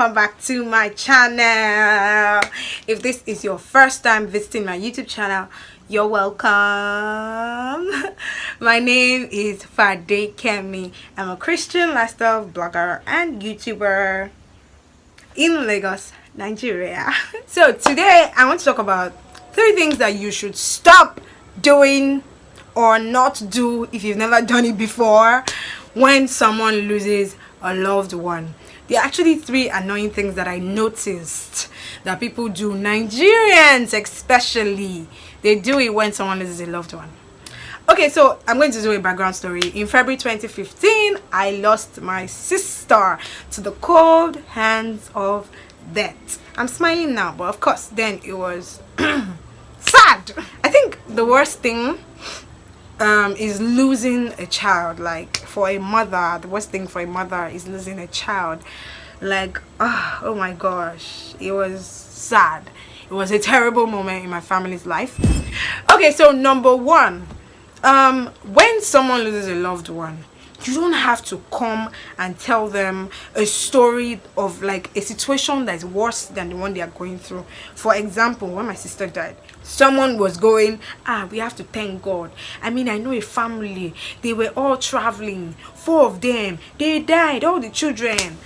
welcome back to my channel. If this is your first time visiting my YouTube channel, you're welcome. My name is Fade Kemi. I'm a Christian lifestyle blogger and YouTuber in Lagos, Nigeria. So today I want to talk about 3 things that you should stop doing or not do if you've never done it before when someone loses a loved one. There are actually 3 annoying things that I noticed that people do, Nigerians especially. They do it when someone loses a loved one. Okay, so I'm going to do a background story. In February 2015, I lost my sister to the cold hands of death. I'm smiling now, but of course then it was sad. I think the worst thing is losing a child. Like, for a mother, the worst thing for a mother is losing a child. Like, oh my gosh, it was sad. It was a terrible moment in my family's life. Okay, so number 1, when someone loses a loved one, you don't have to come and tell them a story of like a situation that is worse than the one they are going through. For example, when my sister died, someone was going, we have to thank God. I mean, I know a family, they were all traveling, 4 of them, they died, all the children.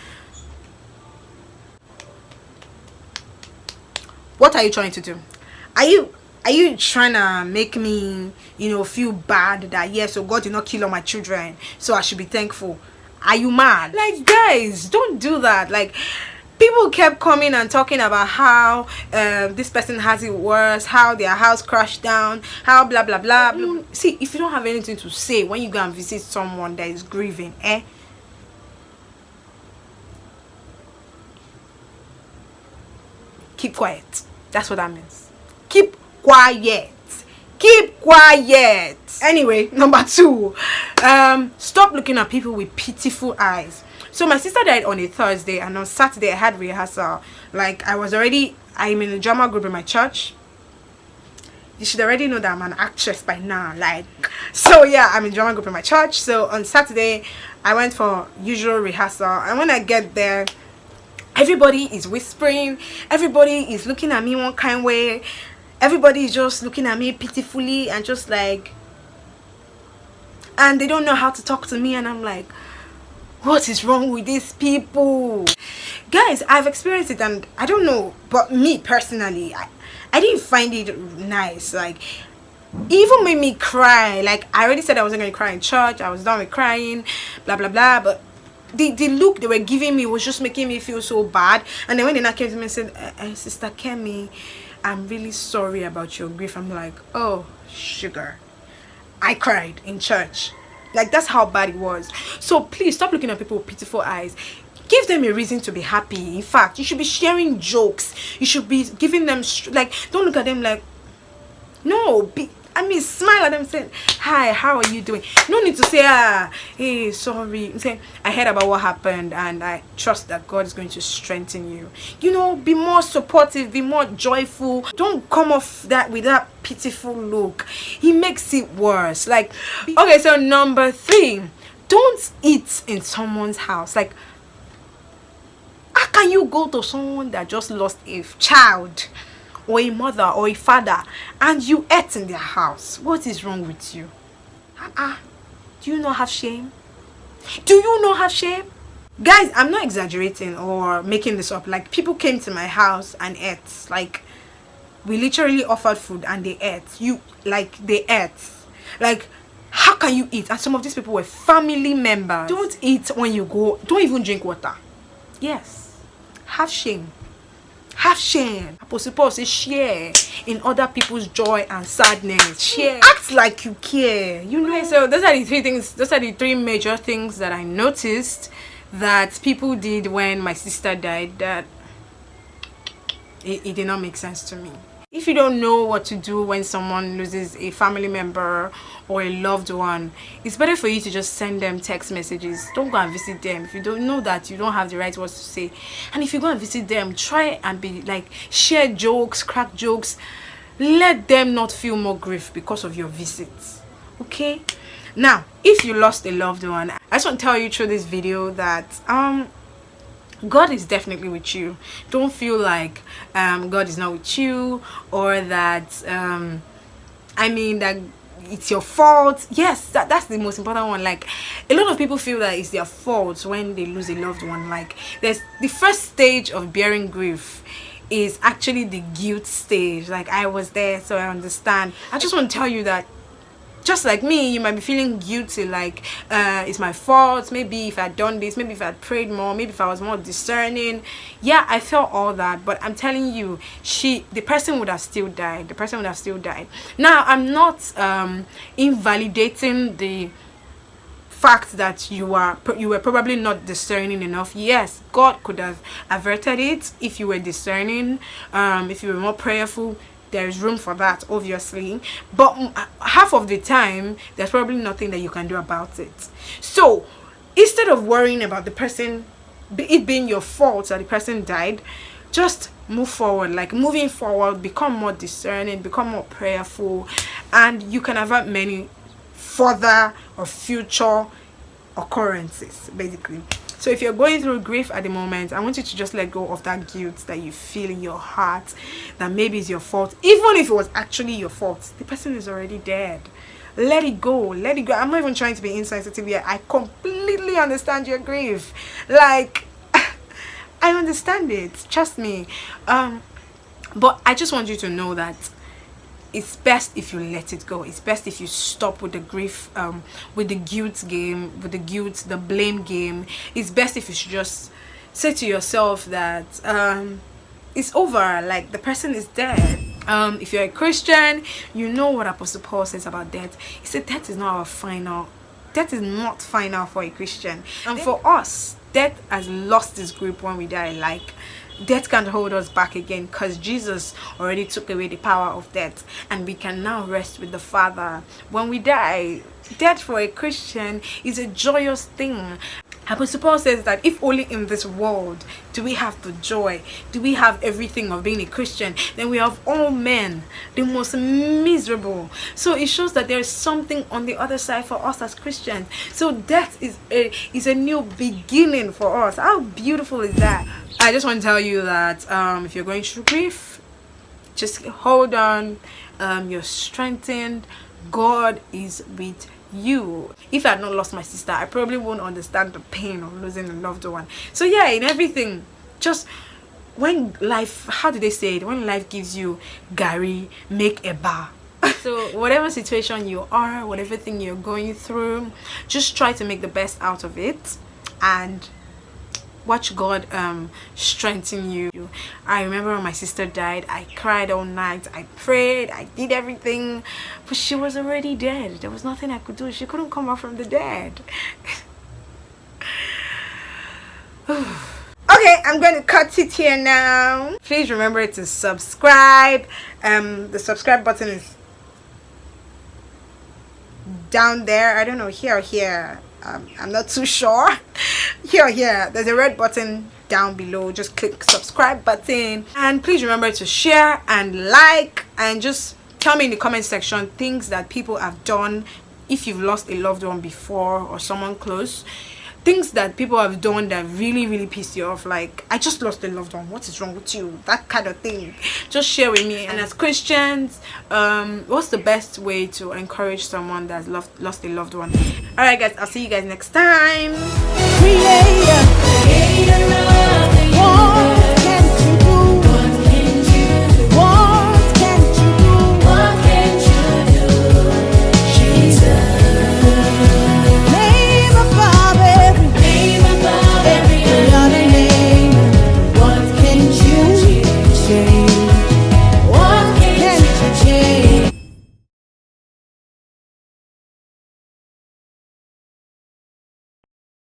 What are you trying to do? Are you trying to make me, feel bad that yes, so God did not kill all my children, so I should be thankful? Are you mad? Like, guys, don't do that. Like, people kept coming and talking about how this person has it worse, how their house crashed down, how blah blah blah. See, if you don't have anything to say when you go and visit someone that is grieving, keep quiet. That's what that means. Keep quiet. Keep quiet. Anyway, number 2, stop looking at people with pitiful eyes. So my sister died on a Thursday, and on Saturday I had rehearsal. Like, I'm in a drama group in my church. You should already know that I'm an actress by now. Like, so yeah, I'm in a drama group in my church. So on Saturday I went for usual rehearsal, and when I get there, everybody is whispering, everybody is looking at me one kind of way, everybody is just looking at me pitifully and just like, and they don't know how to talk to me, and I'm like, what is wrong with these people? Guys, I've experienced it, and I don't know, but me personally, I didn't find it nice. Like, it even made me cry. Like, I already said I wasn't going to cry in church, I was done with crying, blah blah blah, but the look they were giving me was just making me feel so bad. And then when they now came to me and said, Sister Kemi, I'm really sorry about your grief, I'm like, oh sugar, I cried in church. Like, that's how bad it was. So please stop looking at people with pitiful eyes. Give them a reason to be happy. In fact, you should be sharing jokes, you should be giving them like, don't look at them like, no, smile at them, say, hi, how are you doing? No need to say, hey, sorry. Say, I heard about what happened, and I trust that God is going to strengthen you. Be more supportive, be more joyful. Don't come off that with that pitiful look. He makes it worse. Like, okay, so number 3, don't eat in someone's house. Like, how can you go to someone that just lost a child, or a mother or a father, and you ate in their house? What is wrong with you? Do you not have shame? Do you not have shame? Guys, I'm not exaggerating or making this up. Like, people came to my house and ate. Like, we literally offered food and they ate. They ate. Like, how can you eat? And some of these people were family members. Don't eat when you go. Don't even drink water. Yes, have shame. Have shame. Supposed to share in other people's joy and sadness. Share. Act like you care. Okay, so those are the 3 things. Those are the 3 major things that I noticed that people did when my sister died, that it did not make sense to me. If you don't know what to do when someone loses a family member or a loved one, it's better for you to just send them text messages. Don't go and visit them if you don't know that you don't have the right words to say. And if you go and visit them, try and be like, share jokes, crack jokes. Let them not feel more grief because of your visits. Okay? Now, if you lost a loved one, I just want to tell you through this video that God is definitely with you. Don't feel like God is not with you, or that that it's your fault. Yes, that's the most important one. Like, a lot of people feel that it's their fault when they lose a loved one. Like, there's the first stage of bearing grief is actually the guilt stage. Like, I was there, so I understand. I just want to tell you that, just like me, you might be feeling guilty, like it's my fault. Maybe if I'd done this, maybe if I'd prayed more, maybe if I was more discerning. Yeah, I felt all that, but I'm telling you, the person would have still died. The person would have still died. Now, I'm not invalidating the fact that you were probably not discerning enough. Yes, God could have averted it if you were discerning, if you were more prayerful. There is room for that, obviously, but half of the time there's probably nothing that you can do about it. So instead of worrying about the person, it being your fault that the person died, just move forward. Like, moving forward, become more discerning, become more prayerful, and you can avert many further or future occurrences, basically. So if you're going through grief at the moment, I want you to just let go of that guilt that you feel in your heart, that maybe it's your fault. Even if it was actually your fault, the person is already dead. Let it go. Let it go. I'm not even trying to be insensitive here. I completely understand your grief. Like, I understand it. Trust me. But I just want you to know that it's best if you let it go. It's best if you stop with the grief, with the guilt game, with the blame game. It's best if you should just say to yourself that it's over. Like, the person is dead. If you're a Christian, you know what Apostle Paul says about death. He said death is not our final. Death is not final for a Christian. And for us, death has lost its grip when we die. Like, death can't hold us back again, because Jesus already took away the power of death, and we can now rest with the Father when we die. Death for a Christian is a joyous thing. Apostle Paul says that if only in this world do we have the joy, do we have everything of being a Christian, then we have all men the most miserable. So it shows that there is something on the other side for us as Christians. So death is a new beginning for us. How beautiful is that? I just want to tell you that if you're going through grief, just hold on. You're strengthened. God is with you. If I had not lost my sister, I probably won't understand the pain of losing a loved one. So yeah, in everything, just when life, how do they say it? When life gives you Gary, make a bar. So whatever situation you are, whatever thing you're going through, just try to make the best out of it, and watch God strengthen you. I remember when my sister died, I cried all night, I prayed, I did everything, but she was already dead. There was nothing I could do. She couldn't come out from the dead. Okay, I'm going to cut it here now. Please remember to subscribe. The subscribe button is down there. I don't know, here or here. I'm not too sure. Here, there's a red button down below. Just click subscribe button, and please remember to share and like, and just tell me in the comment section things that people have done if you've lost a loved one before, or someone close. Things that people have done that really piss you off, like, I just lost a loved one, what is wrong with you? That kind of thing. Just share with me. And as Christians, what's the best way to encourage someone that's lost a loved one? Alright guys, I'll see you guys next time.